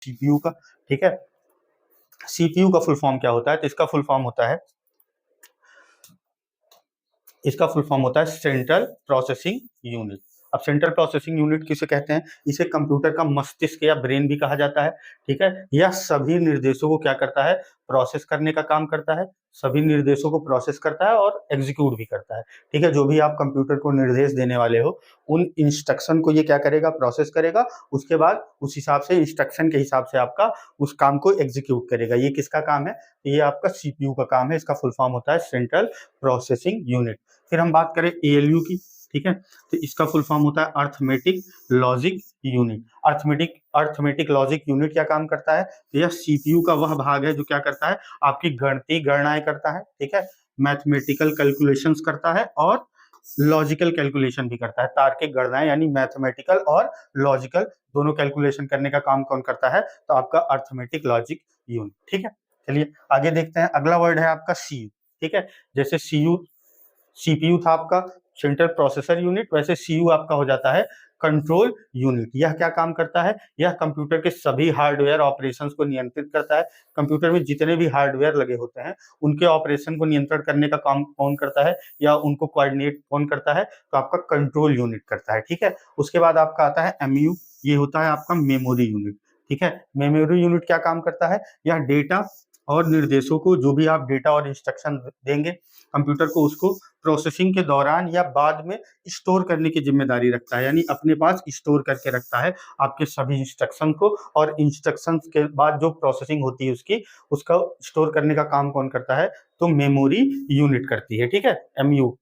CPU का, ठीक है। सीपीयू का फुल फॉर्म क्या होता है, तो इसका फुल फॉर्म होता है सेंट्रल प्रोसेसिंग यूनिट। अब सेंट्रल प्रोसेसिंग यूनिट किसे कहते हैं, इसे कंप्यूटर का मस्तिष्क या ब्रेन भी कहा जाता है, ठीक है। यह सभी निर्देशों को क्या करता है, प्रोसेस करने का काम करता है, सभी निर्देशों को प्रोसेस करता है और एग्जीक्यूट भी करता है, ठीक है। जो भी आप कंप्यूटर को निर्देश देने वाले हो उन इंस्ट्रक्शन को ये क्या करेगा, प्रोसेस करेगा, उसके बाद उस हिसाब से इंस्ट्रक्शन के हिसाब से आपका उस काम को एग्जीक्यूट करेगा। ये किसका काम है, ये आपका सीपीयू का काम है। इसका फुल फॉर्म होता है सेंट्रल प्रोसेसिंग यूनिट। फिर हम बात करें एएलयू की, ठीक है, तो इसका फुल फॉर्म होता है arithmetic logic unit. Arithmetic logic unit क्या काम करता है, तो यह सीपीयू का वह भाग है जो क्या करता है, आपकी गणितीय गणनाएं करता है, ठीक है, मैथमेटिकल कैलकुलेशंस करता है और लॉजिकल कैलकुलेशन भी करता है। तार्किक गणनाएं यानी मैथमेटिकल और लॉजिकल दोनों कैलकुलेशन करने का काम कौन करता है, तो आपका अर्थमेटिक लॉजिक यूनिट, ठीक है। चलिए आगे देखते हैं, अगला वर्ड है आपका सीयू, ठीक है। जैसे सीपीयू था आपका सेंट्रल प्रोसेसर यूनिट, वैसे सीयू आपका हो जाता है कंट्रोल यूनिट। यह क्या काम करता है, यह कंप्यूटर के सभी हार्डवेयर ऑपरेशंस को नियंत्रित करता है। कंप्यूटर में जितने भी हार्डवेयर लगे होते हैं उनके ऑपरेशन को नियंत्रण करने का काम कौन करता है या उनको कोऑर्डिनेट कौन करता है, तो आपका कंट्रोल यूनिट करता है, ठीक है। उसके बाद आपका आता है एमयू, ये होता है आपका मेमोरी यूनिट, ठीक है। मेमोरी यूनिट क्या काम करता है, यह डेटा और निर्देशों को, जो भी आप डेटा और इंस्ट्रक्शन देंगे कंप्यूटर को, उसको प्रोसेसिंग के दौरान या बाद में स्टोर करने की जिम्मेदारी रखता है, यानी अपने पास स्टोर करके रखता है आपके सभी इंस्ट्रक्शन को, और इंस्ट्रक्शंस के बाद जो प्रोसेसिंग होती है उसका स्टोर करने का काम कौन करता है, तो मेमोरी यूनिट करती है, ठीक है, एमयू,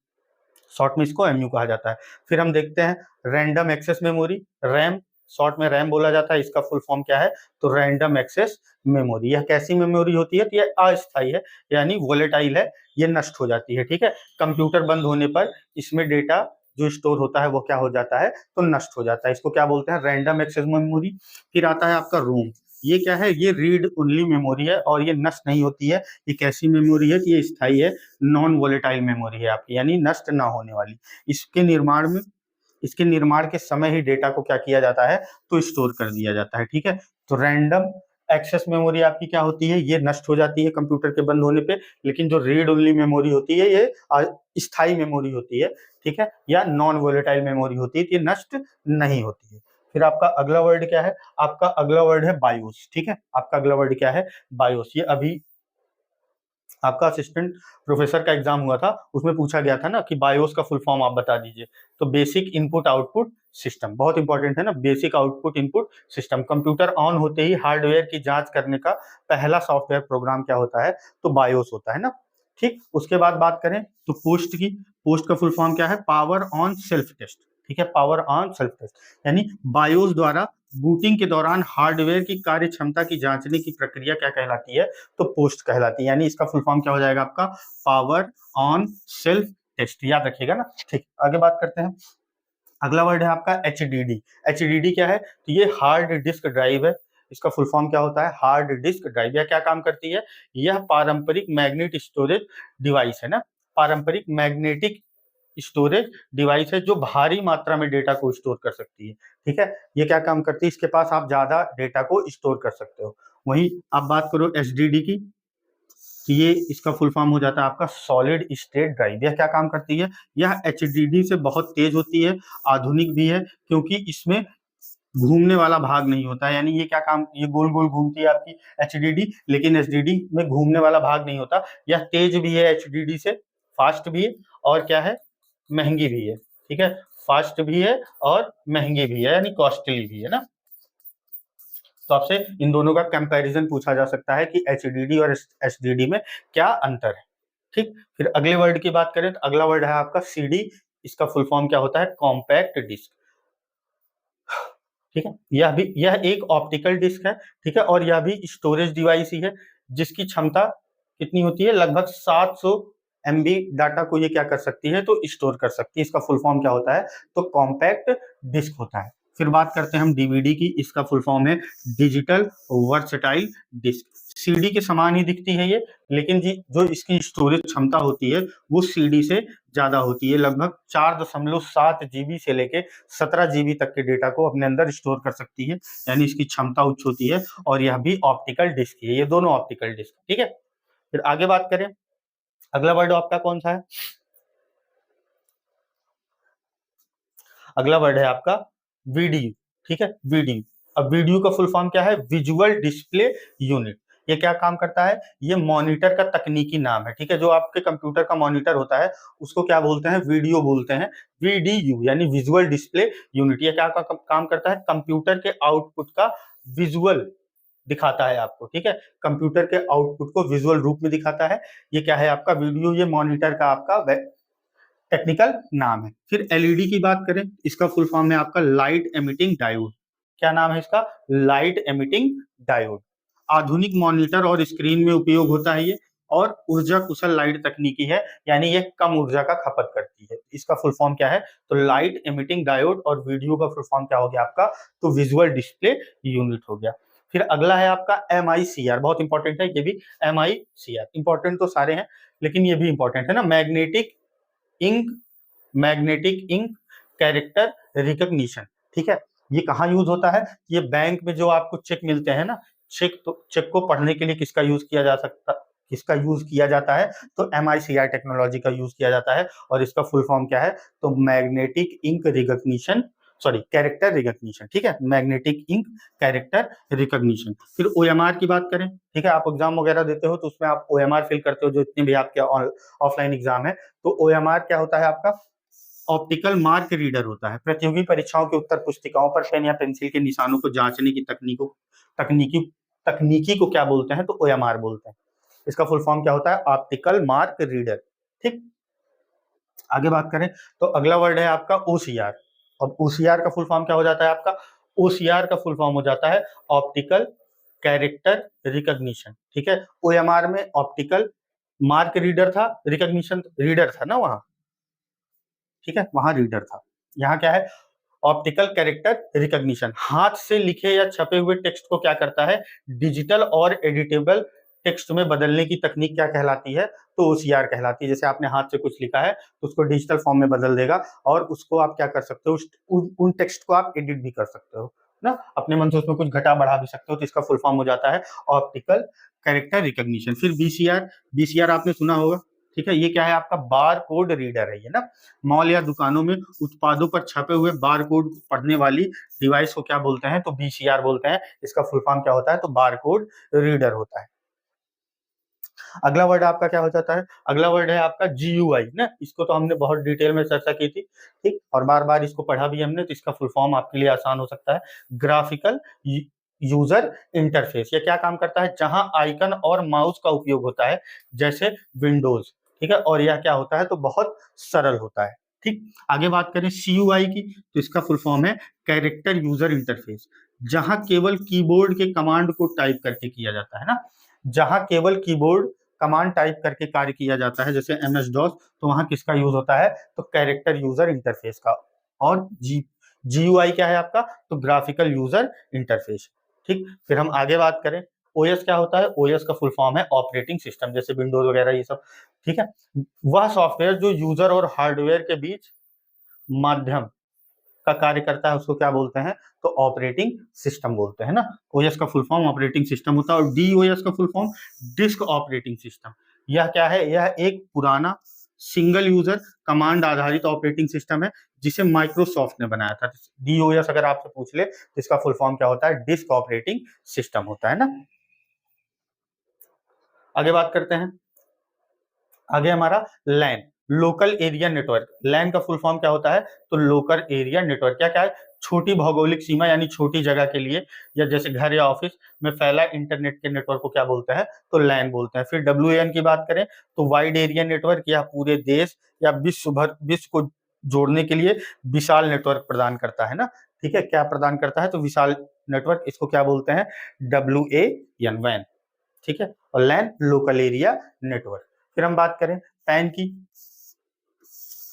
शॉर्ट में इसको एमयू कहा जाता है। फिर हम देखते हैं random access memory, RAM, short में रैम बोला जाता है, इसका फुल फॉर्म क्या है, तो रैंडम एक्सेस मेमोरी। यह कैसी मेमोरी होती है, तो यह अस्थायी है यानी वोलेटाइल है, ये नष्ट हो जाती है, ठीक है। कंप्यूटर बंद होने पर इसमें डेटा जो स्टोर होता है वो क्या हो जाता है, तो नष्ट हो जाता है। इसको क्या बोलते हैं, रैंडम एक्सेस मेमोरी। फिर आता है आपका रोम, ये क्या है, ये रीड ओनली मेमोरी है और ये नष्ट नहीं होती है। ये कैसी मेमोरी है, ये स्थायी है, नॉन वोलेटाइल मेमोरी है आपकी, यानी नष्ट ना होने वाली। इसके निर्माण के समय ही डेटा को क्या किया जाता है, तो स्टोर कर दिया जाता है, ठीक है। तो रैंडम एक्सेस मेमोरी आपकी क्या होती है, ये नष्ट हो जाती है कंप्यूटर के बंद होने पे, लेकिन जो रीड ओनली मेमोरी होती है ये स्थायी मेमोरी होती है, ठीक है, या नॉन वोलेटाइल मेमोरी होती है, ये नष्ट नहीं होती है। फिर आपका अगला वर्ड क्या है, आपका अगला वर्ड है बायोस, ठीक है। आपका अगला वर्ड क्या है, बायोस। ये अभी आपका असिस्टेंट प्रोफेसर का एग्जाम हुआ था, उसमें पूछा गया था ना कि बायोस का फुल फॉर्म आप बता दीजिए, तो बेसिक इनपुट आउटपुट सिस्टम, बहुत इंपॉर्टेंट है ना, basic output input system. Computer on होते ही हार्डवेयर की जांच करने का पहला सॉफ्टवेयर प्रोग्राम क्या होता है, तो बायोस होता है ना, ठीक। उसके बाद बात करें तो पोस्ट की, पोस्ट का फुल फॉर्म क्या है, पावर ऑन सेल्फ टेस्ट, ठीक है, पावर ऑन सेल्फ टेस्ट, यानी बायोस द्वारा बूटिंग के दौरान हार्डवेयर की कार्य क्षमता की जांचने की प्रक्रिया क्या कहलाती है, तो पोस्ट कहलाती है, यानी इसका फुल फॉर्म क्या हो जाएगा आपका, पावर ऑन सेल्फ टेस्ट, याद रखिएगा ना, ठीक। आगे बात करते हैं, अगला वर्ड है आपका एचडीडी। एचडीडी क्या है, तो ये हार्ड डिस्क ड्राइव है। इसका फुल फॉर्म क्या होता है, हार्ड डिस्क ड्राइव। यह क्या काम करती है, यह पारंपरिक मैग्नेटिक स्टोरेज डिवाइस है ना, पारंपरिक मैग्नेटिक स्टोरेज डिवाइस है जो भारी मात्रा में डेटा को स्टोर कर सकती है, ठीक है। ये क्या काम करती है, इसके पास आप ज्यादा डेटा को स्टोर कर सकते हो। वहीं आप बात करो एचडीडी की, तो ये इसका फुल फॉर्म हो जाता है आपका सॉलिड स्टेट ड्राइव। यह क्या काम करती है, यह एचडीडी से बहुत तेज होती है, आधुनिक भी है, क्योंकि इसमें घूमने वाला भाग नहीं होता है, यानी ये क्या काम, ये गोल गोल घूमती है आपकी एचडीडी, लेकिन एचडीडी में घूमने वाला भाग नहीं होता। यह तेज भी है एचडीडी से, फास्ट भी है, और क्या है, महंगी भी है, ठीक है, फास्ट भी है और महंगी भी है, यानी कॉस्टली भी है ना। तो आपसे इन दोनों का कंपैरिजन पूछा जा सकता है कि एचडीडी और एसडीडी में क्या अंतर है, ठीक। फिर अगले वर्ड की बात करें तो अगला वर्ड है आपका सीडी। इसका फुल फॉर्म क्या होता है, कॉम्पैक्ट डिस्क, ठीक है। यह एक ऑप्टिकल डिस्क है, ठीक है, और यह भी स्टोरेज डिवाइस ही है, जिसकी क्षमता कितनी होती है, लगभग 700 MB डाटा को ये क्या कर सकती है, तो स्टोर कर सकती है। इसका फुल फॉर्म क्या होता है, तो कॉम्पैक्ट डिस्क होता है। फिर बात करते हैं हम डीवीडी की, इसका फुल फॉर्म है डिजिटल वर्सटाइल डिस्क। सीडी के समान ही दिखती है ये, लेकिन जी जो इसकी स्टोरेज क्षमता होती है वो सीडी से ज्यादा होती है। लगभग 4.7 जीबी से लेके 17 जीबी तक के डेटा को अपने अंदर स्टोर कर सकती है, यानी इसकी क्षमता उच्च होती है। और यह भी ऑप्टिकल डिस्क है, ये दोनों ऑप्टिकल डिस्क। ठीक है, फिर आगे बात करें, अगला वर्ड आपका कौन सा है? अगला वर्ड है आपका वीडियो। ठीक है, वीडियो। अब वीडियो का फुल फॉर्म क्या है? Visual display unit. ये क्या काम करता है? ये मॉनिटर का तकनीकी नाम है। ठीक है, जो आपके कंप्यूटर का मॉनिटर होता है उसको क्या बोलते हैं? वीडियो बोलते हैं, वीडीयू यानी विजुअल डिस्प्ले यूनिट। ये क्या काम करता है? कंप्यूटर के आउटपुट का विजुअल दिखाता है आपको। ठीक है, कंप्यूटर के आउटपुट को विजुअल रूप में दिखाता है। ये क्या है आपका? वीडियो। ये मॉनिटर का आपका टेक्निकल नाम है। फिर एलईडी की बात करें, इसका फुल फॉर्म है आपका लाइट एमिटिंग डायोड। क्या नाम है इसका? Light emitting diode. आधुनिक मॉनिटर और स्क्रीन में उपयोग होता है ये, और ऊर्जा कुशल लाइट तकनीकी है, यानी ये कम ऊर्जा का खपत करती है। इसका फुल फॉर्म क्या है? तो लाइट एमिटिंग डायोड। और वीडियो का फुल फॉर्म क्या हो गया आपका? तो विजुअल डिस्प्ले यूनिट हो गया। फिर अगला है आपका MICR, बहुत इंपॉर्टेंट है ये भी। MICR इंपॉर्टेंट तो सारे हैं, लेकिन ये भी इंपॉर्टेंट है ना। Magnetic ink character recognition. ठीक है, ये कहाँ यूज होता है? ये बैंक में जो आपको चेक मिलते हैं ना, चेक को पढ़ने के लिए किसका यूज किया जाता है? तो MICR टेक्नोलॉजी का यूज किया जाता है। और इसका फुल फॉर्म क्या है? तो magnetic ink recognition, sorry character recognition. ठीक है, मैग्नेटिक इंक कैरेक्टर रिकॉग्निशन। फिर OMR की बात करें, ठीक है, आप एग्जाम वगैरह देते हो तो उसमें आप OMR फिल करते हो, जो इतने भी आपके ऑफलाइन एग्जाम है। तो OMR क्या होता है आपका? ऑप्टिकल मार्क रीडर होता है। प्रतियोगी परीक्षाओं के उत्तर पुस्तिकाओं पर पेन या पेंसिल के निशानों को जांचने की तकनीकी तकनीकी को क्या बोलते हैं? तो OMR बोलते हैं। इसका फुल फॉर्म क्या होता है? Optical mark reader. ठीक, आगे बात करें तो अगला वर्ड है आपका OCR। अब OCR का फुल फॉर्म क्या हो जाता है आपका? OCR का फुल फॉर्म हो जाता है ऑप्टिकल कैरेक्टर रिकॉग्निशन। ठीक है, OMR में ऑप्टिकल मार्क रीडर था, रिकॉग्निशन रीडर था ना वहां। ठीक है, वहां रीडर था, यहाँ क्या है? Optical character recognition. हाथ से लिखे या छपे हुए टेक्स्ट को क्या करता है? डिजिटल और एडिटेबल टेक्स्ट में बदलने की तकनीक क्या कहलाती है? तो OCR कहलाती है। जैसे आपने हाथ से कुछ लिखा है तो उसको डिजिटल फॉर्म में बदल देगा, और उसको आप क्या कर सकते हो? उन टेक्स्ट को आप एडिट भी कर सकते हो ना, अपने मन से उसमें कुछ घटा बढ़ा भी सकते हो। तो इसका फुल फॉर्म हो जाता है ऑप्टिकल कैरेक्टर रिकॉग्निशन। फिर BCR आपने सुना होगा। ठीक है, ये क्या है आपका? बार कोड रीडर है ये ना। मॉल या दुकानों में उत्पादों पर छपे हुए बार कोड पढ़ने वाली डिवाइस को क्या बोलते हैं? तो BCR बोलते हैं। इसका फुल फॉर्म क्या होता है? तो बार कोड रीडर होता है। अगला वर्ड आपका क्या हो जाता है? अगला वर्ड है आपका GUI ना। इसको तो हमने बहुत डिटेल में चर्चा की थी, ठीक, और बार बार इसको पढ़ा भी हमने। तो इसका फुल फॉर्म आपके लिए आसान हो सकता है, ग्राफिकल यूजर इंटरफेस। ये क्या काम करता है? जहां आइकन और माउस का उपयोग होता है, जैसे विंडोज। ठीक है, और यह क्या होता है? तो बहुत सरल होता है। ठीक, आगे बात करें CUI की, तो इसका फुल फॉर्म है कैरेक्टर यूजर इंटरफेस। जहां केवल कीबोर्ड के कमांड को टाइप करके किया जाता है ना, जहां केवल कीबोर्ड कमांड टाइप करके कार्य किया जाता है, जैसे MS-DOS, तो वहां किसका यूज होता है? तो कैरेक्टर यूजर इंटरफेस का। और GUI क्या है आपका? तो ग्राफिकल यूजर इंटरफेस। ठीक, फिर हम आगे बात करें, OS क्या होता है? OS का फुल फॉर्म है ऑपरेटिंग सिस्टम, जैसे विंडोज वगैरह ये सब। ठीक है, वह सॉफ्टवेयर जो यूजर और हार्डवेयर के बीच माध्यम का कार्य करता है, उसको क्या बोलते हैं? तो ऑपरेटिंग सिस्टम बोलते हैं ना। OS का फुल फॉर्म ऑपरेटिंग सिस्टम होता है। और DOS का full form disk operating system. यह क्या है? यह एक पुराना सिंगल यूजर कमांड आधारित ऑपरेटिंग सिस्टम है, जिसे माइक्रोसॉफ्ट ने बनाया था। DOS अगर आपसे पूछ ले तो इसका फुल फॉर्म क्या होता है? डिस्क ऑपरेटिंग सिस्टम होता है ना। आगे बात करते हैं, आगे हमारा लैन, लोकल एरिया नेटवर्क। लैन का फुल फॉर्म क्या होता है? तो लोकल एरिया नेटवर्क। क्या क्या है? छोटी भौगोलिक सीमा, यानी छोटी जगह के लिए, या जैसे घर या ऑफिस में फैला इंटरनेट के नेटवर्क को क्या बोलते हैं? तो लैन बोलते हैं। फिर WAN की बात करें तो वाइड एरिया नेटवर्क, या पूरे देश या विश्व को जोड़ने के लिए विशाल नेटवर्क प्रदान करता है ना। ठीक है, क्या प्रदान करता है? तो विशाल नेटवर्क। इसको क्या बोलते हैं? WAN। ठीक है, और लैन लोकल एरिया नेटवर्क। फिर हम बात करें पैन की।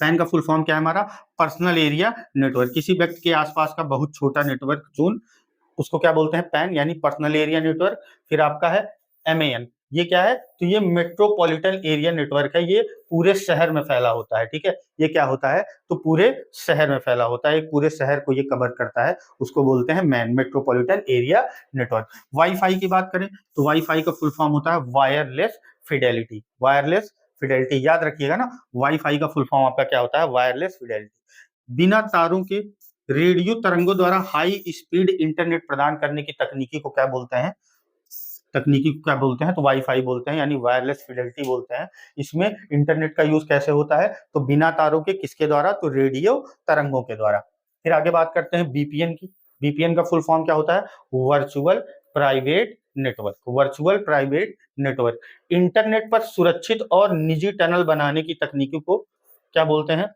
पैन का फुल फॉर्म क्या है हमारा? Personal area network. किसी व्यक्ति के आसपास का बहुत छोटा नेटवर्क जोन, उसको क्या बोलते हैं? पैन, यानी पर्सनल एरिया नेटवर्क। फिर आपका है MAN, ये क्या है? तो ये मेट्रोपॉलिटन एरिया नेटवर्क है, ये पूरे शहर में फैला होता है, ठीक है। ये क्या होता है? तो पूरे शहर में फैला होता है, पूरे शहर को ये कवर करता है, उसको बोलते हैं man, metropolitan area network. Wifi की बात करें तो वाईफाई का फुल फॉर्म होता है वायरलेस फिडेलिटी। वायरलेस फिडेलिटी याद रखिएगा ना, वाईफाई का फुल फॉर्म आपका क्या होता है? Wireless Fidelity. बिना तारों के रेडियो तरंगों द्वारा हाई स्पीड इंटरनेट प्रदान करने की तकनीकी को क्या बोलते हैं? तकनीकी को क्या बोलते हैं? तो वाईफाई बोलते हैं, यानी वायरलेस फिडेलिटी बोलते हैं। इसमें इंटरनेट का यूज कैसे होता है? तो बिना तारों के, किसके द्वारा? तो रेडियो तरंगों के द्वारा। फिर आगे बात करते हैं बीपीएन की। बीपीएन का फुल फॉर्म क्या होता है? Virtual private network. Virtual private network internet पर सुरक्षित और निजी टनल बनाने की तकनीकी को क्या बोलते हैं?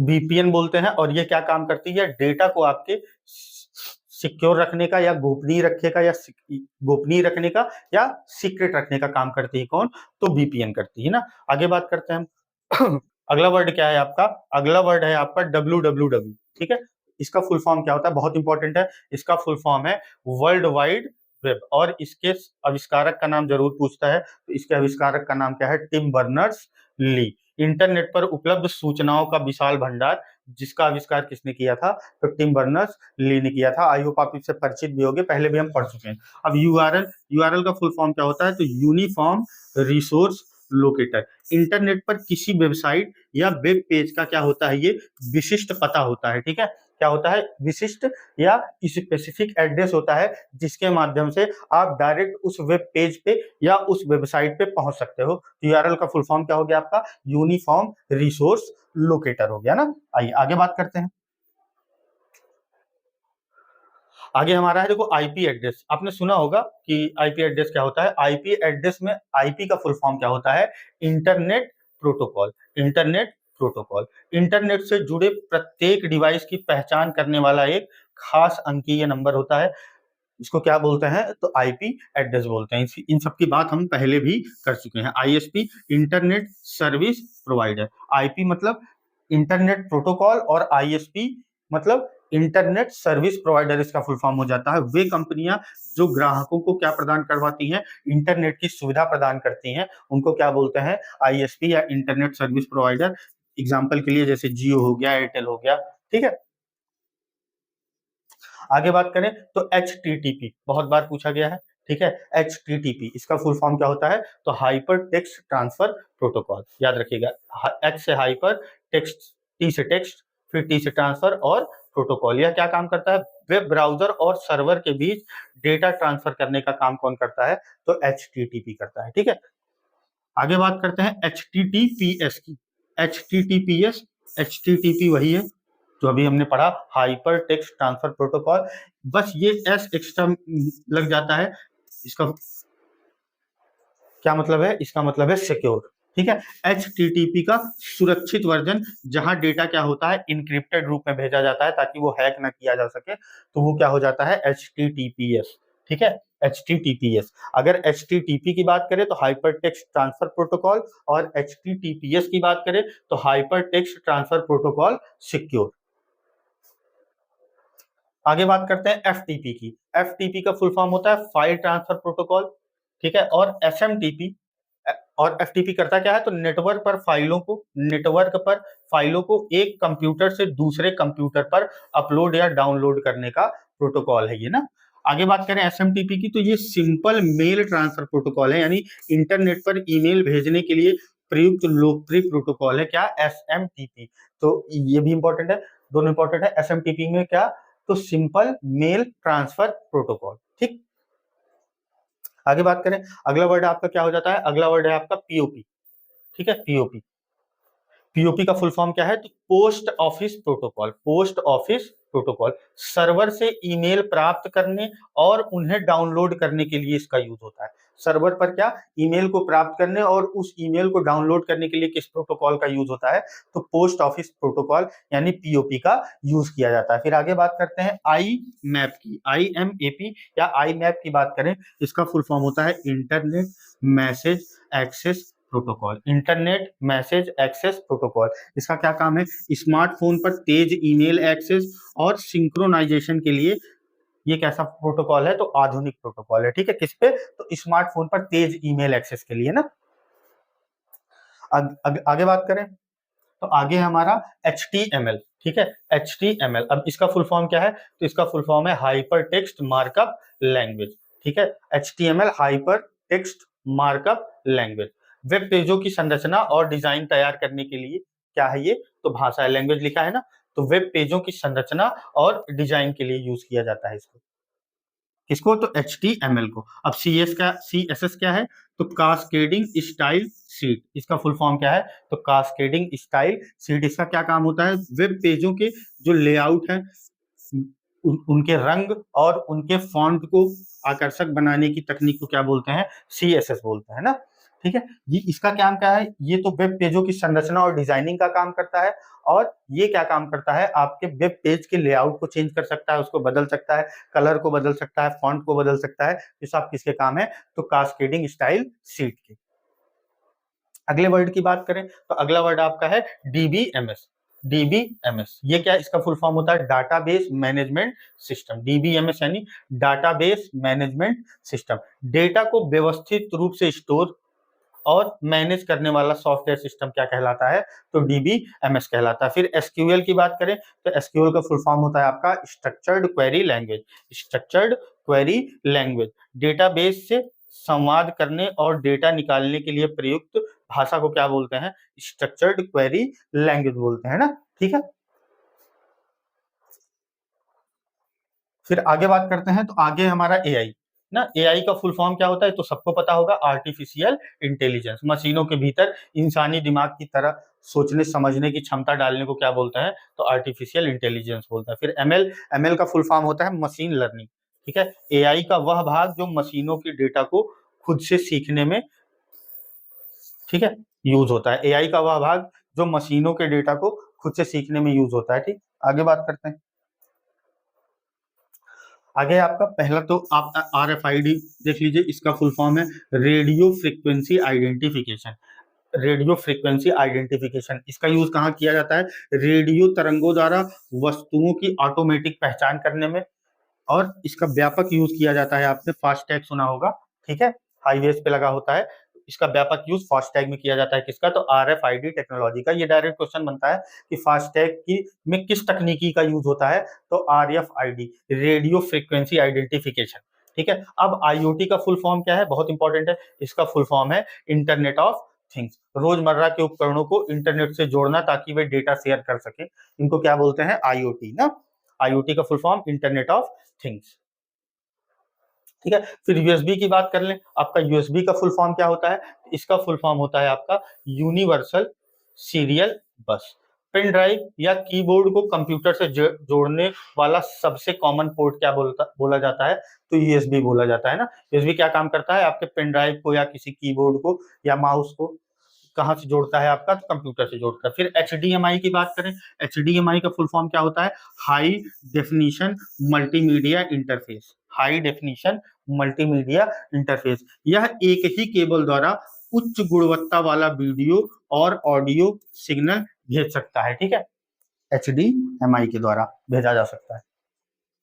VPN बोलते हैं। और ये क्या काम करती है? डेटा को आपके सिक्योर रखने का या गोपनीय रखने का, या गोपनीय रखने का या सीक्रेट रखने का काम करती है कौन? तो VPN करती है ना। आगे बात करते हैं हम अगला वर्ड क्या है आपका? अगला वर्ड है आपका WWW, ठीक है। इसका फुल फॉर्म क्या होता है? बहुत इंपॉर्टेंट है। इसका फुल फॉर्म है वर्ल्ड वाइड वेब। और इसके आविष्कारक का नाम जरूर पूछता है, तो इसके आविष्कारक का नाम क्या है? Tim Berners Lee. इंटरनेट पर उपलब्ध सूचनाओं का विशाल भंडार, जिसका आविष्कार किसने किया था? तो टिम बर्नर्स ली ने किया था। आई होप आप इससे परिचित भी होंगे, पहले भी हम पढ़ चुके हैं। अब यूआरएल का फुल फॉर्म क्या होता है? तो यूनिफॉर्म रिसोर्स लोकेटर। इंटरनेट पर किसी वेबसाइट या वेब पेज का क्या होता है? ये विशिष्ट पता होता है, ठीक है। क्या होता है? विशिष्ट या स्पेसिफिक एड्रेस होता है, जिसके माध्यम से आप डायरेक्ट उस वेब पेज पे या उस वेबसाइट पे पहुंच सकते हो। यूआरएल का फुल फॉर्म क्या हो गया आपका? यूनिफॉर्म रिसोर्स लोकेटर हो गया ना। आइए आगे बात करते हैं। आगे हमारा है देखो आईपी एड्रेस। आपने सुना होगा कि आईपी एड्रेस क्या होता है? आईपी एड्रेस में आईपी का फुल फॉर्म क्या होता है? Internet protocol. Internet protocol internet से जुड़े प्रत्येक डिवाइस की पहचान करने वाला एक खास अंकीय नंबर होता है। इसको क्या बोलते हैं? तो आईपी एड्रेस बोलते हैं। इन सब की बात हम पहले भी कर चुके हैं। ISP internet service provider. IP मतलब इंटरनेट प्रोटोकॉल और आईएसपी मतलब इंटरनेट सर्विस प्रोवाइडर इसका फुल फॉर्म हो जाता है। वे कंपनियां जो ग्राहकों को क्या प्रदान करवाती हैं? इंटरनेट की सुविधा प्रदान करती हैं, उनको क्या बोलते हैं? आईएसपी या इंटरनेट सर्विस प्रोवाइडर। एग्जांपल के लिए जैसे जियो हो गया, एयरटेल हो गया, ठीक है। आगे बात करें तो HTTP बहुत बार पूछा गया है, ठीक है। HTTP इसका फुल फॉर्म क्या होता है? तो हाइपर टेक्स्ट ट्रांसफर प्रोटोकॉल। याद रखिएगा, H से हाइपर, टेक्स्ट, T से टेक्स्ट, फिर T से ट्रांसफर और प्रोटोकॉल। यह क्या काम करता है? वेब ब्राउजर और सर्वर के बीच डेटा ट्रांसफर करने का काम कौन करता है? तो HTTP करता है, ठीक है। आगे बात करते हैं HTTPS की। HTTP वही है जो अभी हमने पढ़ा, हाइपर टेक्स्ट ट्रांसफर प्रोटोकॉल। बस ये एस एक्स्ट्रा लग जाता है। इसका क्या मतलब है? इसका मतलब है सिक्योर, ठीक है। HTTP का सुरक्षित वर्जन, जहां डेटा क्या होता है? इनक्रिप्टेड रूप में भेजा जाता है ताकि वो हैक ना किया जा सके, तो वो क्या हो जाता है? HTTPS, ठीक है। HTTPS। अगर HTTP की बात करें तो हाइपर टेक्स्ट ट्रांसफर प्रोटोकॉल, और HTTPS की बात करें तो hyper text transfer protocol secure. आगे बात करते हैं FTP की। FTP का फुल फॉर्म होता है फाइल ट्रांसफर प्रोटोकॉल, ठीक है। और SMTP, और FTP करता क्या है? तो नेटवर्क पर फाइलों को एक कंप्यूटर से दूसरे कंप्यूटर पर अपलोड या डाउनलोड करने का प्रोटोकॉल है ये ना। आगे बात करें SMTP की, तो ये सिंपल मेल ट्रांसफर प्रोटोकॉल है, यानी इंटरनेट पर ईमेल भेजने के लिए प्रयुक्त लोकप्रिय प्रोटोकॉल है क्या? SMTP। तो ये भी इंपॉर्टेंट है, दोनों इंपॉर्टेंट है। SMTP में क्या? तो सिंपल मेल ट्रांसफर प्रोटोकॉल, ठीक। आगे बात करें, अगला वर्ड आपका क्या हो जाता है? अगला वर्ड है आपका POP, ठीक है। पीओपी का फुल फॉर्म क्या है? तो post office protocol. Post office protocol server से ईमेल प्राप्त करने और उन्हें डाउनलोड करने के लिए इसका यूज होता है। सर्वर पर क्या? ईमेल को प्राप्त करने और उस ईमेल को डाउनलोड करने के लिए किस प्रोटोकॉल का यूज होता है? तो पोस्ट ऑफिस प्रोटोकॉल यानी पीओपी का यूज किया जाता है। फिर आगे बात करते हैं आई मैप की। IMAP या आई मैप की बात करें, इसका फुल फॉर्म होता है internet message access protocol. Internet message access protocol, इसका क्या काम है? स्मार्टफोन पर तेज ईमेल एक्सेस और सिंक्रोनाइजेशन के लिए ये कैसा प्रोटोकॉल है? तो आधुनिक प्रोटोकॉल है, ठीक है। किस पे? तो स्मार्टफोन पर तेज ईमेल एक्सेस के लिए ना। आगे बात करें तो आगे हमारा HTML, ठीक है। HTML, अब इसका फुल फॉर्म क्या है? तो इसका फुल फॉर्म है हाइपर टेक्स्ट मार्कअप लैंग्वेज, ठीक है। HTML hyper text markup language. Web पेजों की संरचना और डिजाइन तैयार करने के लिए क्या है ये? तो भाषा है, लैंग्वेज लिखा है ना। तो वेब पेजों की संरचना और डिजाइन के लिए यूज किया जाता है इसको। किसको? तो HTML को। अब CSS क्या है? तो कास्केडिंग स्टाइल शीट। इसका फुल फॉर्म क्या है? तो कास्केडिंग स्टाइल शीट। इसका क्या काम होता है? वेब पेजों के जो लेआउट है, उनके रंग और उनके फॉन्ट को आकर्षक बनाने की तकनीक को क्या बोलते हैं? CSS बोलते हैं ना, ठीक है। ये इसका काम क्या है? ये तो वेब पेजों की संरचना और डिजाइनिंग का काम करता है। और ये क्या काम करता है? आपके वेब पेज के लेआउट को चेंज कर सकता है, उसको बदल सकता है, कलर को बदल सकता है, फॉन्ट को बदल सकता है। ये सब किसके काम है? तो कास्केडिंग स्टाइल शीट के। अगले वर्ड की बात करें तो अगला वर्ड आपका है DBMS। DBMS ये क्या? इसका फुल फॉर्म होता है डाटाबेस मैनेजमेंट सिस्टम। DBMS यानी डाटाबेस मैनेजमेंट सिस्टम। डेटा को व्यवस्थित रूप से स्टोर और मैनेज करने वाला सॉफ्टवेयर सिस्टम क्या कहलाता है? तो DBMS कहलाता है। फिर SQL की बात करें तो SQL का फुल फॉर्म होता है आपका structured query language. Structured query language database से संवाद करने और डेटा निकालने के लिए प्रयुक्त भाषा को क्या बोलते हैं? स्ट्रक्चर्ड क्वेरी लैंग्वेज बोलते हैं ना, ठीक है। फिर आगे बात करते हैं तो आगे हमारा AI ना। AI का फुल फॉर्म क्या होता है? तो सबको पता होगा, आर्टिफिशियल इंटेलिजेंस। मशीनों के भीतर इंसानी दिमाग की तरह सोचने समझने की क्षमता डालने को क्या बोलते हैं? तो आर्टिफिशियल इंटेलिजेंस बोलते हैं। फिर ML का फुल फॉर्म होता है मशीन लर्निंग, ठीक है। AI का वह भाग जो मशीनों के डेटा को खुद से सीखने में, ठीक है, यूज होता है। AI का वह भाग जो मशीनों के डेटा को खुद से सीखने में यूज होता है, ठीक। आगे बात करते हैं। आगे आपका पहला तो आप RFID देख लीजिए। इसका फुल फॉर्म है radio frequency identification. Radio frequency identification इसका यूज कहाँ किया जाता है? रेडियो तरंगों द्वारा वस्तुओं की ऑटोमेटिक पहचान करने में। और इसका व्यापक यूज किया जाता है, आपने फास्टैग सुना होगा, ठीक है, हाईवेज पे लगा होता है। इसका व्यापक यूज फास्टैग में किया जाता है। किसका? तो RFID टेक्नोलॉजी का। ये डायरेक्ट क्वेश्चन बनता है कि फास्टैग की में किस तकनीकी का यूज होता है? तो RFID, रेडियो फ्रीक्वेंसी आइडेंटिफिकेशन, ठीक है। अब IoT का फुल फॉर्म क्या है? बहुत इंपॉर्टेंट है। इसका फुल फॉर्म है इंटरनेट ऑफ थिंग्स। रोजमर्रा के उपकरणों को इंटरनेट से जोड़ना ताकि वे डेटा शेयर कर सके, इनको क्या बोलते हैं? IoT ना। IoT का full form internet of things, ठीक है। फिर USB की बात कर लें। आपका USB का फुल फॉर्म क्या होता है? इसका फुल फॉर्म होता है आपका universal serial bus. Pen drive या कीबोर्ड को कंप्यूटर से जोड़ने वाला सबसे कॉमन पोर्ट क्या बोला जाता है? तो USB बोला जाता है ना। USB क्या काम करता है? आपके पेन ड्राइव को या किसी कीबोर्ड को या माउस को कहाँ से जोड़ता है? आपका तो कंप्यूटर से जोड़ता है। फिर HDMI की बात करें। HDMI का फुल फॉर्म क्या होता है? High definition multimedia interface. High definition multimedia interface. यह एक ही केबल द्वारा उच्च गुणवत्ता वाला वीडियो और ऑडियो सिग्नल भेज सकता है, ठीक है। HDMI के द्वारा भेजा जा सकता है।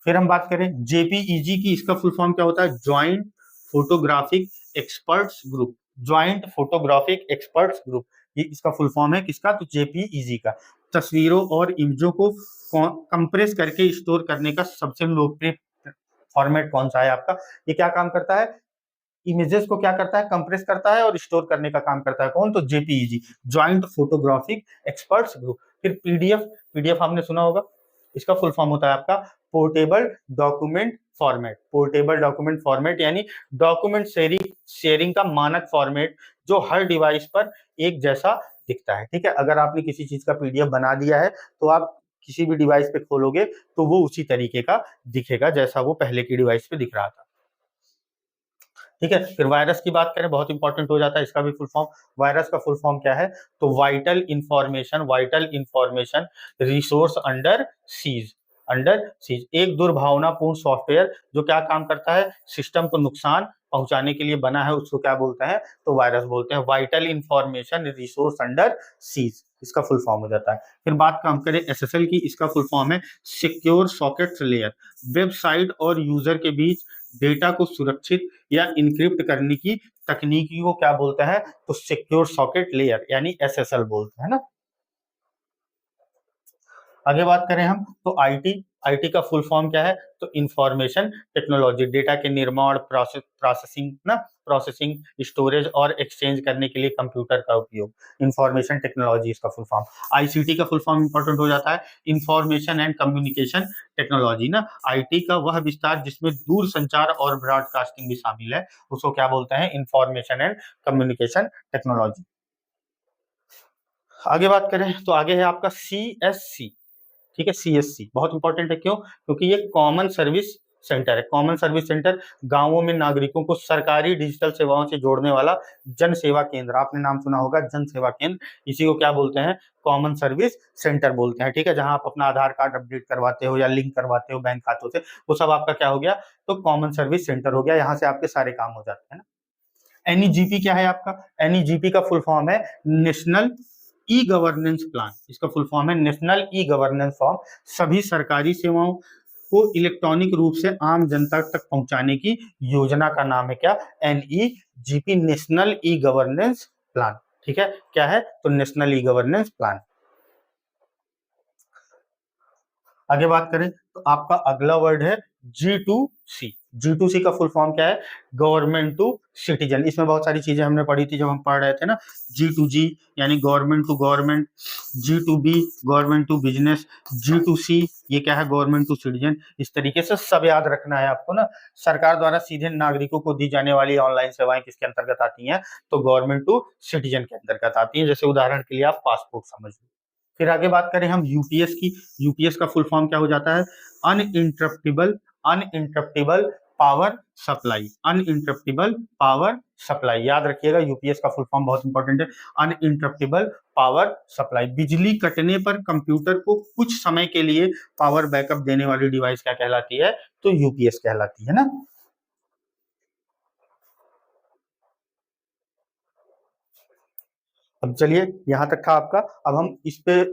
फिर हम बात करें JPEG की। इसका फुल फॉर्म क्या होता है? Joint photographic experts group. Joint photographic experts group, ये इसका फुल फॉर्म है। किसका? तो JPEG का। तस्वीरों और इमेजों को कंप्रेस करके स्टोर करने का सबसे लोकप्रिय फॉर्मेट कौन सा है आपका? ये क्या काम करता है? इमेजेस को क्या करता है? कंप्रेस करता है और स्टोर करने का काम करता है। कौन? तो JPEG, joint photographic experts group. फिर PDF आपने सुना होगा। इसका फुल फॉर्म होता है आपका portable document format. Portable document format यानी डॉक्यूमेंट शेयरिंग का मानक फॉर्मेट जो हर डिवाइस पर एक जैसा दिखता है, ठीक है। अगर आपने किसी चीज का PDF बना दिया है तो आप किसी भी डिवाइस पे खोलोगे तो वो उसी तरीके का दिखेगा जैसा वो पहले की डिवाइस पे दिख रहा था, ठीक है। फिर वायरस की बात करें, बहुत इंपॉर्टेंट हो जाता है इसका भी फुल फॉर्म। वायरस का फुल फॉर्म क्या है? तो vital information resource under seize. Under seize एक दुर्भावनापूर्ण सॉफ्टवेयर जो क्या काम करता है? सिस्टम को नुकसान पहुंचाने के लिए बना है, उसको क्या बोलते हैं? तो वायरस बोलते हैं। Vital information resource under seize, इसका फुल फॉर्म हो जाता है। फिर बात काम करें SSL की, इसका फुल फॉर्म है सिक्योर सॉकेट्स लेयर। वेबसाइट और यूजर के बीच डेटा को सुरक्षित या इनक्रिप्ट करने की तकनीकी को क्या बोलते हैं, तो सिक्योर सॉकेट लेयर यानी SSL बोलते हैं ना। आगे बात करें हम तो आईटी का फुल फॉर्म क्या है, तो इंफॉर्मेशन टेक्नोलॉजी, डेटा के निर्माण, प्रोसेसिंग, स्टोरेज और एक्सचेंज करने के लिए कंप्यूटर का उपयोग, इंफॉर्मेशन टेक्नोलॉजी इसका फुल फॉर्म। आईसीटी का फुल फॉर्म इंपॉर्टेंट हो जाता है इंफॉर्मेशन एंड कम्युनिकेशन टेक्नोलॉजी ना। आईटी का वह विस्तार जिसमें दूर संचार और ब्रॉडकास्टिंग भी शामिल है, उसको क्या बोलते हैं, इंफॉर्मेशन एंड कम्युनिकेशन टेक्नोलॉजी। आगे बात करें तो आगे है आपका CSC, ठीक है। CSC बहुत इंपॉर्टेंट है, क्यों, क्योंकि ये कॉमन सर्विस सेंटर है। कॉमन सर्विस सेंटर गांवों में नागरिकों को सरकारी डिजिटल सेवाओं से जोड़ने वाला जन सेवा केंद्र, आपने नाम सुना होगा जन सेवा केंद्र, इसी को क्या बोलते हैं, कॉमन सर्विस सेंटर बोलते हैं, ठीक है। जहां आप अपना आधार कार्ड अपडेट करवाते हो या लिंक करवाते हो बैंक खातों से, वो सब आपका क्या हो गया, तो कॉमन सर्विस सेंटर हो गया, यहाँ से आपके सारे काम हो जाते हैं ना। NEGP क्या है आपका, NEGP का फुल फॉर्म है नेशनल ई गवर्नेंस प्लान, इसका फुल फॉर्म है नेशनल ई गवर्नेंस फॉर्म। सभी सरकारी सेवाओं को इलेक्ट्रॉनिक रूप से आम जनता तक पहुंचाने की योजना का नाम है क्या, NEGP, national e governance plan, ठीक है। क्या है, तो नेशनल ई गवर्नेंस प्लान। आगे बात करें तो आपका अगला वर्ड है G2C। G2C का फुल फॉर्म क्या है, गवर्नमेंट टू सिटीजन। इसमें बहुत सारी चीजें हमने पढ़ी थी जब हम पढ़ रहे थे ना। G2G यानी government to government, G2B government to business, G2C ये क्या है, गवर्नमेंट टू सिटीजन। इस तरीके से सब याद रखना है आपको ना। सरकार द्वारा सीधे नागरिकों को दी जाने वाली ऑनलाइन सेवाएं किसके अंतर्गत आती हैं, तो गवर्नमेंट टू सिटीजन के अंतर्गत आती हैं। जैसे उदाहरण के लिए आप पासपोर्ट समझ लो। फिर आगे बात करें हम यूपीएस की, यूपीएस का फुल फॉर्म क्या हो जाता है, uninterruptible power supply, uninterruptible power supply, याद रखिएगा यूपीएस का फुल फॉर्म बहुत इंपॉर्टेंट है, अनइंटरप्टेबल पावर सप्लाई। बिजली कटने पर कंप्यूटर को कुछ समय के लिए पावर बैकअप देने वाली डिवाइस क्या कहलाती है, तो यूपीएस कहलाती है ना। अब चलिए यहाँ तक था आपका, अब हम इस पे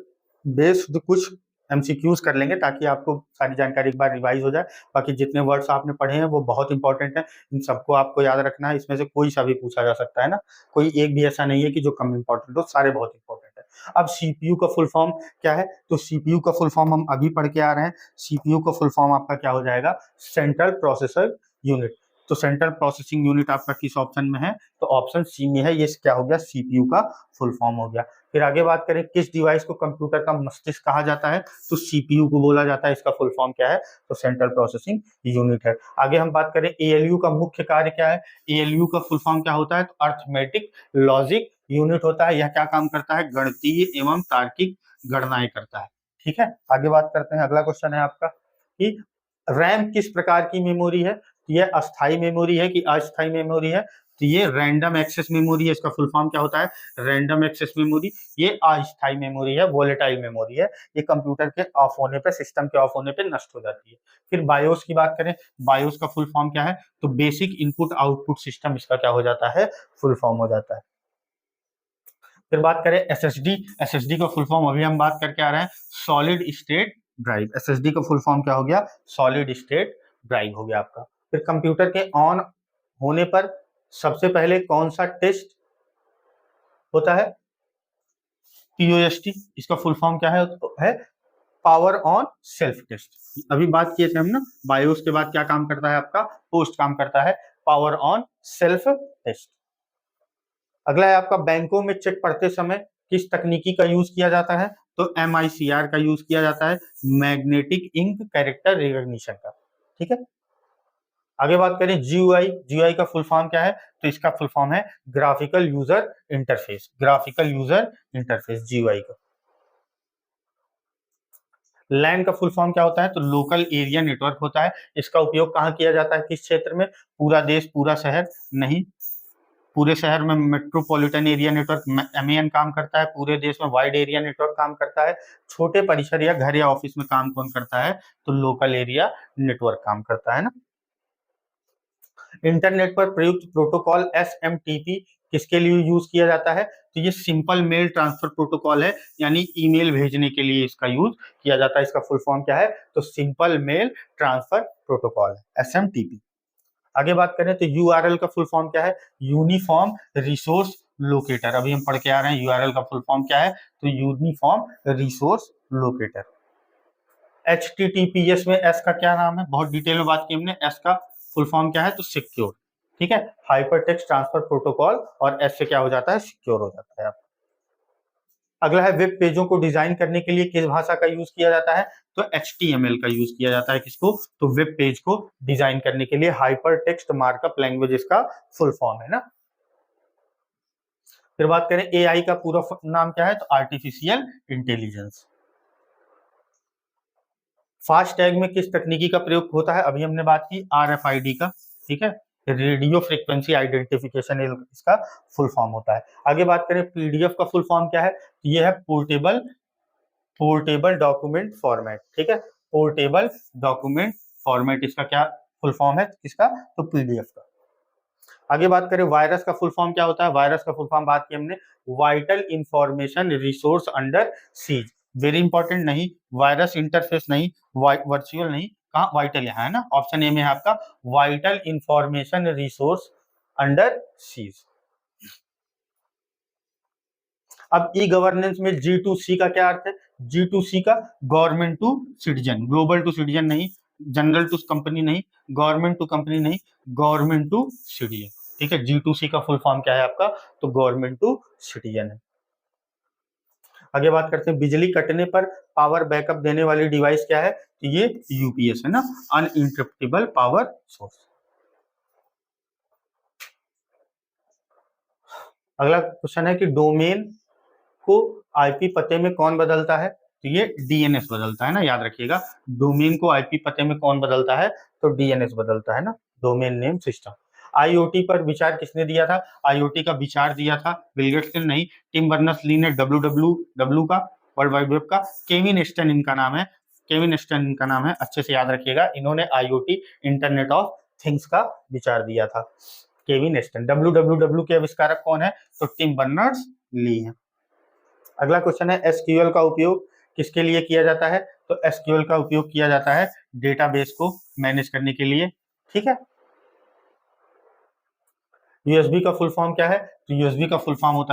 बेस्ड कुछ MCQs कर लेंगे ताकि आपको सारी जानकारी एक बार रिवाइज हो जाए। बाकी जितने वर्ड्स आपने पढ़े हैं वो बहुत इंपॉर्टेंट हैं, इन सबको आपको याद रखना है, इसमें से कोई सा भी पूछा जा सकता है ना, कोई एक भी ऐसा नहीं है कि जो कम इंपॉर्टेंट हो, सारे बहुत इंपॉर्टेंट है। अब CPU का फुल फॉर्म क्या है, तो CPU का फुल फॉर्म हम अभी पढ़ के आ रहे हैं। CPU का फुल फॉर्म आपका क्या हो जाएगा, सेंट्रल प्रोसेसर यूनिट। तो सेंट्रल प्रोसेसिंग यूनिट आपका किस ऑप्शन में है, तो ऑप्शन सी में है, ये क्या हो गया, CPU का फुल फॉर्म हो गया। फिर आगे बात करें किस डिवाइस को कंप्यूटर का मस्तिष्क कहा जाता है, तो CPU को बोला जाता है, इसका फुल फॉर्म क्या है, तो सेंट्रल प्रोसेसिंग यूनिट है। आगे हम बात करें ALU का मुख्य कार्य क्या है, ALU का फुल फॉर्म क्या होता है, तो अर्थमेटिक लॉजिक यूनिट होता है। यह क्या काम करता है, गणितीय एवं तार्किक गणनाएं करता है, ठीक है। आगे बात करते हैं, अगला क्वेश्चन है आपका कि रैम किस प्रकार की मेमोरी है, ये अस्थाई मेमोरी है कि अस्थाई मेमोरी है, तो ये रैंडम एक्सेस मेमोरी है, इसका फुल फॉर्म क्या होता है, रैंडम एक्सेस मेमोरी। ये अस्थाई मेमोरी है, वोलेटाइल मेमोरी है, ये कंप्यूटर के ऑफ होने पे, सिस्टम के ऑफ होने पे नष्ट हो जाती है। फिर बायोस की बात करें, बायोस का फुल फॉर्म क्या है, तो बेसिक इनपुट आउटपुट सिस्टम, इसका क्या हो जाता है, फुल फॉर्म हो जाता है। फिर बात करें SSD का फुल फॉर्म अभी हम बात करके आ रहे हैं, सॉलिड स्टेट ड्राइव। SSD का फुल फॉर्म क्या हो गया, सॉलिड स्टेट ड्राइव हो गया आपका। फिर कंप्यूटर के ऑन होने पर सबसे पहले कौन सा टेस्ट होता है, POST, इसका फुल फॉर्म क्या है पावर ऑन सेल्फ टेस्ट। अभी बात किए थे हम ना, बायोस के बाद क्या काम करता है आपका, पोस्ट काम करता है, पावर ऑन सेल्फ टेस्ट। अगला है आपका बैंकों में चेक पढ़ते समय किस तकनीकी का यूज किया जाता है, तो MICR का यूज किया जाता है, मैग्नेटिक इंक कैरेक्टर रिकॉग्निशन का, ठीक है। आगे बात करें GUI का फुल फॉर्म क्या है, तो इसका फुल फॉर्म है graphical user interface, graphical user interface GUI का। लैन का फुल फॉर्म क्या होता है, तो लोकल एरिया नेटवर्क होता है। इसका उपयोग कहाँ किया जाता है, किस क्षेत्र में, पूरा देश पूरा शहर नहीं, पूरे शहर में मेट्रोपॉलिटन एरिया नेटवर्क MEN काम करता है, पूरे देश में वाइड एरिया नेटवर्क काम करता है, छोटे परिसर या घर या ऑफिस में काम कौन करता है, तो लोकल एरिया नेटवर्क काम करता है ना। इंटरनेट पर प्रयुक्त प्रोटोकॉल SMTP किसके लिए यूज किया जाता है? तो ये सिंपल मेल ट्रांसफर प्रोटोकॉल है, यानी ईमेल भेजने के लिए इसका यूज किया जाता है। इसका फुल फॉर्म क्या है? तो सिंपल मेल ट्रांसफर प्रोटोकॉल है, SMTP। आगे बात करें तो URL का फुल फॉर्म क्या है? Uniform resource locator. अभी हम पढ़ के आ रहे हैं URL का फुल फॉर्म क्या है? तो यूनिफॉर्म रिसोर्स लोकेटर। HTTPS में S का क्या नाम है? बहुत डिटेल में बात की हमने। S का फुल फॉर्म क्या है? तो सिक्योर। ठीक है, हाइपर टेक्स्ट ट्रांसफर प्रोटोकॉल, और S से क्या हो जाता है? सिक्योर हो जाता है। अगला है वेब पेजों को डिजाइन करने के लिए किस भाषा का यूज किया जाता है? तो HTML का यूज किया जाता है। किसको? तो वेब पेज को डिजाइन करने के लिए हाइपर टेक्स्ट मार्कअप लैंग्वेज इसका फुल फॉर्म है ना। फिर बात करें AI का पूरा नाम क्या है? तो आर्टिफिशियल इंटेलिजेंस। फास्ट टैग में किस तकनीकी का प्रयोग होता है? अभी हमने बात की RFID का। ठीक है, रेडियो फ्रीक्वेंसी आइडेंटिफिकेशन इसका फुल फॉर्म होता है। आगे बात करें PDF का फुल फॉर्म क्या है? ये है पोर्टेबल डॉक्यूमेंट फॉर्मेट। ठीक है, पोर्टेबल डॉक्यूमेंट फॉर्मेट इसका क्या फुल फॉर्म है? किसका? तो PDF का। आगे बात करें वायरस का फुल फॉर्म क्या होता है? वायरस का फुल फॉर्म बात की हमने, vital information resource under seize. Very important, नहीं वायरस इंटरफेस नहीं, वर्चुअल नहीं, कहाँ? वाइटल यहाँ है ना, ऑप्शन ए में है आपका vital information resource under siege. अब E-गवर्नेंस में G2C का क्या अर्थ है? G2C का government to citizen, global to citizen नहीं, जनरल टू कंपनी नहीं, गवर्नमेंट टू कंपनी नहीं, गवर्नमेंट टू सिटीजन। ठीक है, G2C का फुल फॉर्म क्या है आपका? तो गवर्नमेंट टू सिटीजन है। आगे बात करते हैं बिजली कटने पर पावर बैकअप देने वाली डिवाइस क्या है? तो ये UPS है ना, अनइंटरप्टेबल पावर सोर्स। अगला क्वेश्चन है कि डोमेन को IP पते में कौन बदलता है? तो ये DNS बदलता है ना, याद रखिएगा। डोमेन को IP पते में कौन बदलता है? तो DNS बदलता है ना, डोमेन नेम सिस्टम। IoT पर विचार किसने दिया था? IoT का विचार दिया था बिल गेट्स ने नहीं, टिम बर्नर्स-ली ने WWW का, वर्ल्ड वाइड वेब का। केविन एस्टन इनका नाम है, केविन एस्टन इनका नाम है, अच्छे से याद रखिएगा। इन्होंने IoT इंटरनेट ऑफ थिंग्स का विचार दिया था, केविन एस्टन। WWW के आविष्कारक कौन है? तो टिम बर्नर्स-ली है। अगला क्वेश्चन है SQL का उपयोग किसके लिए किया जाता है? तो SQL का उपयोग किया जाता है डेटाबेस को मैनेज करने के लिए। ठीक है, USB का फुल फॉर्म क्या है? तो USB का फुल फॉर्म होता है